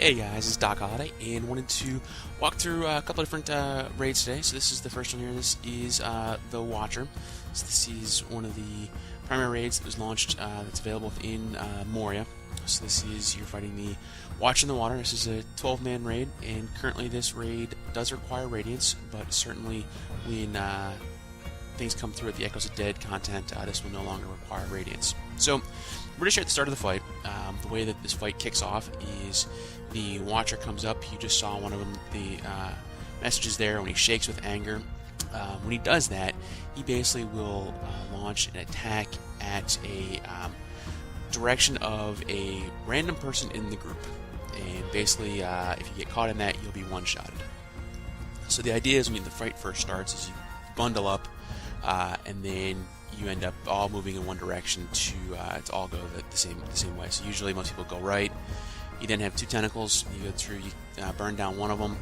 Hey guys, it's DocHoliday, and wanted to walk through a couple of different raids today. So this is the first one here. This is the Watcher. So this is one of the primary raids that was launched that's available in Moria. So this is, you're fighting the Watcher in the water. This is a 12-man raid, and currently this raid does require radiance, but certainly when things come through at the Echoes of Dead content, this will no longer require radiance. So British at the start of the fight, the way that this fight kicks off is the Watcher comes up. You just saw one of them, the messages there when he shakes with anger. When he does that, he basically will launch an attack at a direction of a random person in the group. And basically, if you get caught in that, you'll be one-shotted. So the idea is when the fight first starts is you bundle up, and then you end up all moving in one direction to all go the same way. So usually most people go right. You then have two tentacles. You go through, you burn down one of them,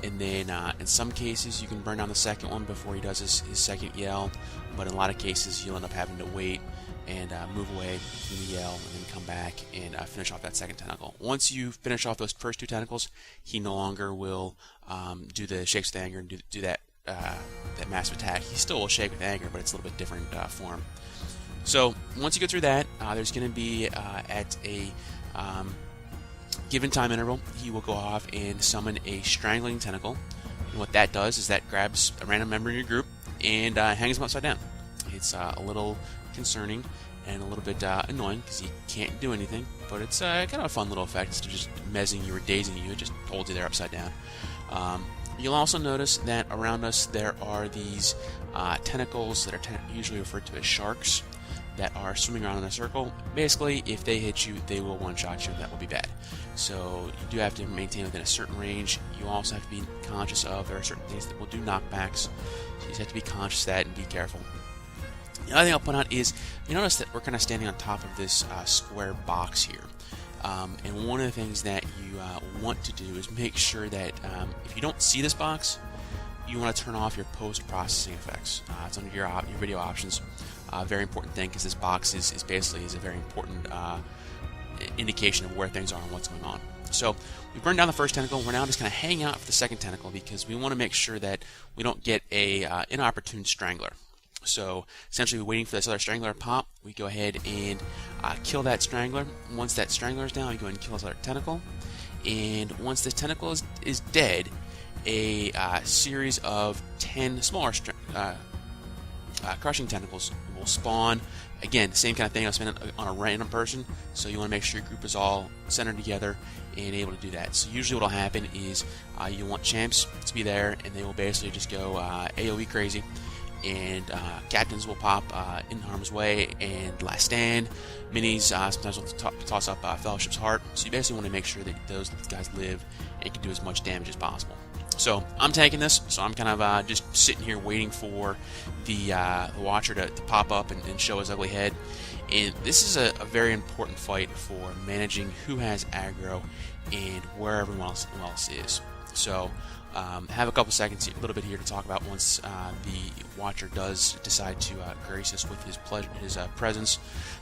and then in some cases you can burn down the second one before he does his second yell. But in a lot of cases you'll end up having to wait and move away from the yell, and then come back and finish off that second tentacle. Once you finish off those first two tentacles, he no longer will do the shakes with anger and do that massive attack. He still will shake with anger, but it's a little bit different form. So once you go through that, there's going to be at a given time interval, he will go off and summon a strangling tentacle. And what that does is that grabs a random member in your group and hangs them upside down. It's a little concerning and a little bit annoying because he can't do anything, but it's kind of a fun little effect. Instead of just mezzing you or dazing you, it just holds you there upside down. You'll also notice that around us there are these tentacles that are usually referred to as sharks that are swimming around in a circle. Basically, if they hit you, they will one-shot you, and that will be bad. So you do have to maintain within a certain range. You also have to be conscious of there are certain things that will do knockbacks, so you just have to be conscious of that and be careful. The other thing I'll point out is you notice that we're kind of standing on top of this square box here. And one of the things that you want to do is make sure that if you don't see this box, you want to turn off your post-processing effects. It's under your video options. Very important thing, because this box is basically a very important indication of where things are and what's going on. So we burned down the first tentacle. We're now just going to hang out for the second tentacle because we want to make sure that we don't get a inopportune strangler. So essentially, we're waiting for this other strangler to pop. We go ahead and kill that strangler. Once that strangler is down, we go ahead and kill this other tentacle. And once this tentacle is dead, a series of 10 smaller crushing tentacles will spawn. Again, same kind of thing. I'll spend it on a random person, so you want to make sure your group is all centered together and able to do that. So usually what will happen is you want champs to be there, and they will basically just go AoE crazy. And captains will pop in harm's way, and last stand. Minis sometimes will toss up Fellowship's Heart. So you basically want to make sure that those guys live and can do as much damage as possible. So I'm tanking this, so I'm kind of just sitting here waiting for the Watcher to pop up and show his ugly head. And this is a very important fight for managing who has aggro and where everyone else is. So have a couple seconds, a little bit here to talk about once the Watcher does decide to grace us with his presence.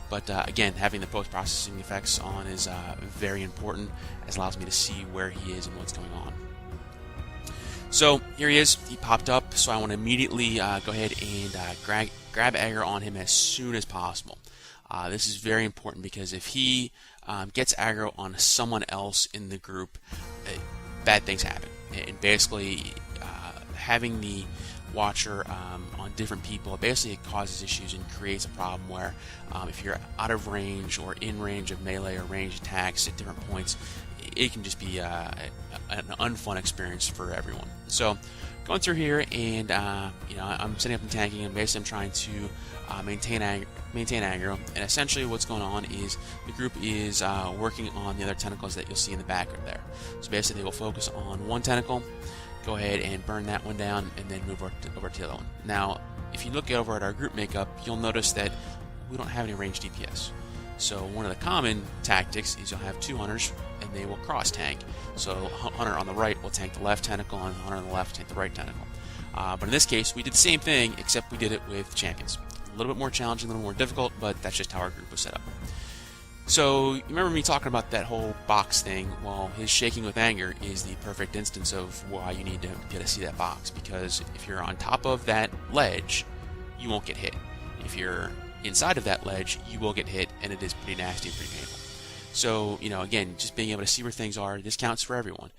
But again, having the post-processing effects on is very important, as it allows me to see where he is and what's going on. So here he is. He popped up, so I want to immediately go ahead and grab aggro on him as soon as possible. This is very important because if he gets aggro on someone else in the group, bad things happen. And basically, having the Watcher on different people, basically it causes issues and creates a problem where if you're out of range or in range of melee or ranged attacks at different points, it can just be an unfun experience for everyone. So going through here, and I'm setting up and tanking, and basically I'm trying to maintain aggro. And essentially what's going on is the group is working on the other tentacles that you'll see in the background there. So basically they will focus on one tentacle, go ahead and burn that one down, and then move over to the other one. Now, if you look over at our group makeup, you'll notice that we don't have any ranged DPS. So one of the common tactics is you'll have two hunters, and they will cross tank. So hunter on the right will tank the left tentacle, and hunter on the left tank the right tentacle. But in this case, we did the same thing, except we did it with champions. A little bit more challenging, a little more difficult, but that's just how our group was set up. So you remember me talking about that whole box thing? Well, his shaking with anger is the perfect instance of why you need to get to see that box, because if you're on top of that ledge, you won't get hit. If you're inside of that ledge, you will get hit, and it is pretty nasty and pretty painful. So, again, just being able to see where things are, this counts for everyone,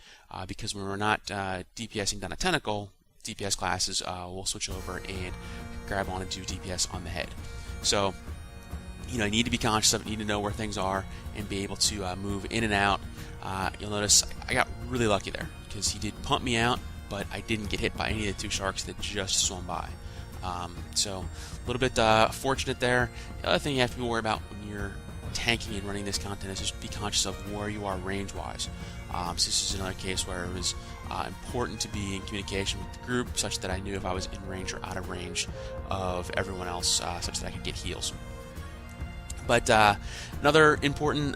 because when we're not DPSing down a tentacle, DPS classes will switch over and grab on and do DPS on the head. So, you need to be conscious of it, need to know where things are, and be able to move in and out. You'll notice I got really lucky there, because he did pump me out, but I didn't get hit by any of the two sharks that just swam by. So a little bit fortunate there. The other thing you have to be worried about when you're tanking and running this content is just be conscious of where you are range-wise. So this is another case where it was important to be in communication with the group, such that I knew if I was in range or out of range of everyone else, such that I could get heals. But another important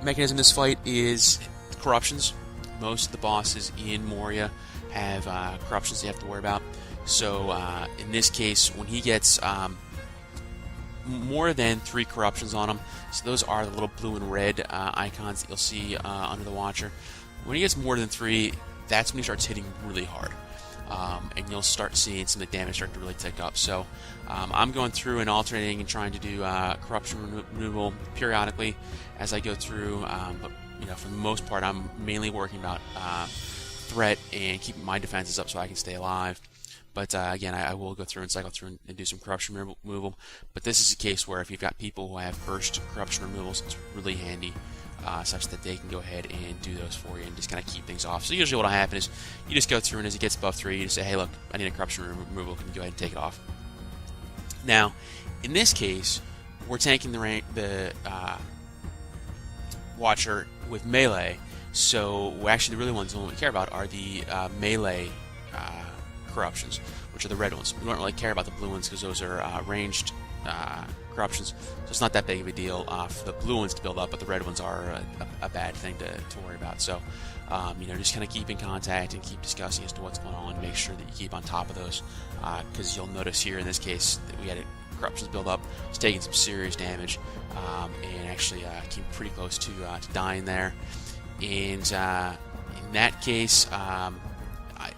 mechanism in this fight is corruptions. Most of the bosses in Moria have corruptions they have to worry about. So in this case, when he gets more than 3 corruptions on him, so those are the little blue and red icons that you'll see under the Watcher. When he gets more than 3, that's when he starts hitting really hard. And you'll start seeing some of the damage start to really tick up. So I'm going through and alternating and trying to do corruption removal periodically as I go through. But for the most part, I'm mainly working about threat and keeping my defenses up so I can stay alive. But again, I will go through and cycle through and do some corruption removal. But this is a case where if you've got people who have burst corruption removals, it's really handy. Such that they can go ahead and do those for you and just kind of keep things off. So usually what will happen is you just go through, and as it gets above 3, you just say, hey, look, I need a corruption removal. Can you go ahead and take it off? Now, in this case, we're tanking the Watcher with melee. So actually the really ones we care about are the melee corruptions, which are the red ones. We don't really care about the blue ones because those are ranged corruptions, so it's not that big of a deal for the blue ones to build up, but the red ones are a bad thing to worry about. So just kind of keep in contact and keep discussing as to what's going on, make sure that you keep on top of those, because you'll notice here in this case that we had corruptions build up. It's taking some serious damage, and actually came pretty close to dying there. And in that case, I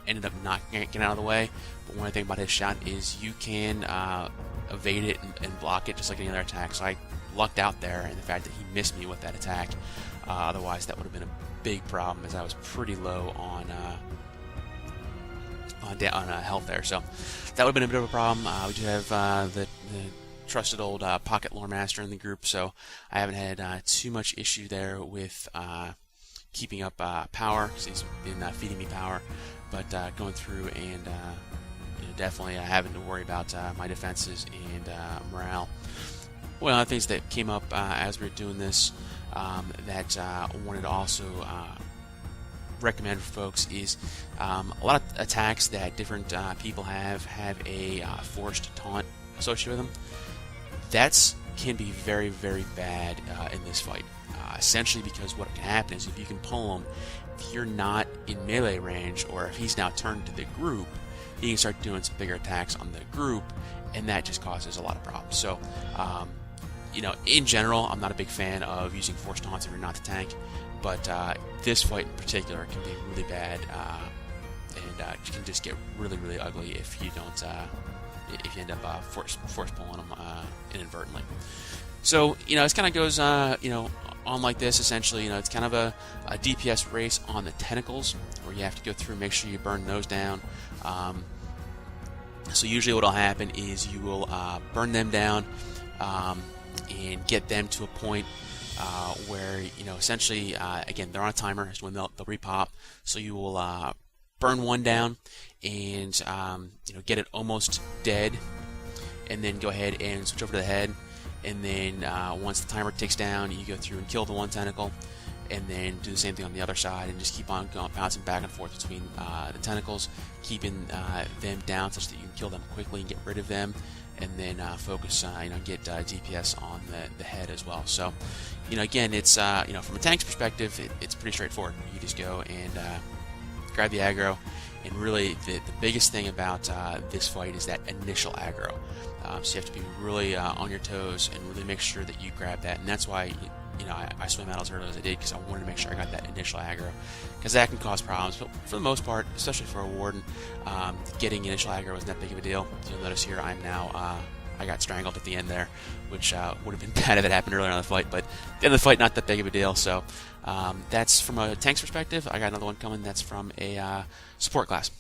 ended up not getting out of the way. But one thing about his shot is you can evade it and block it just like any other attack. So I lucked out there, and the fact that he missed me with that attack. Otherwise, that would have been a big problem, as I was pretty low on health there. So that would have been a bit of a problem. We do have the trusted old Pocket Lore Master in the group, so I haven't had too much issue there with keeping up power, because he's been feeding me power. But going through and definitely having to worry about my defenses and morale. One of the things that came up as we were doing this that I wanted to also recommend for folks is a lot of attacks that different people have a forced taunt associated with them. That can be very, very bad in this fight. Essentially because what can happen is if you can pull him, if you're not in melee range, or if he's now turned to the group, he can start doing some bigger attacks on the group, and that just causes a lot of problems. So, in general, I'm not a big fan of using forced taunts if you're not the tank, but this fight in particular can be really bad, and can just get really, really ugly if you don't, if you end up force pulling them inadvertently. So, it kind of goes, on like this. Essentially, it's kind of a DPS race on the tentacles, where you have to go through and make sure you burn those down. So usually what will happen is you will burn them down and get them to a point where, essentially, again, they're on a timer, so when they'll repop. So you will burn one down and, get it almost dead, and then go ahead and switch over to the head. And then once the timer ticks down, you go through and kill the one tentacle, and then do the same thing on the other side, and just keep on bouncing back and forth between the tentacles, keeping them down such that you can kill them quickly and get rid of them, and then focus, get DPS on the head as well. So, again, it's from a tank's perspective, it's pretty straightforward. You just go and grab the aggro, and really the biggest thing about this fight is that initial aggro. So you have to be really on your toes and really make sure that you grab that, and that's why I swim out as early as I did, because I wanted to make sure I got that initial aggro, because that can cause problems. But for the most part, especially for a Warden, getting initial aggro isn't that big of a deal. You'll notice here I'm now I got strangled at the end there, which would have been bad if it happened earlier in the fight, but at the end of the fight, not that big of a deal. So that's from a tank's perspective. I got another one coming. That's from a support class.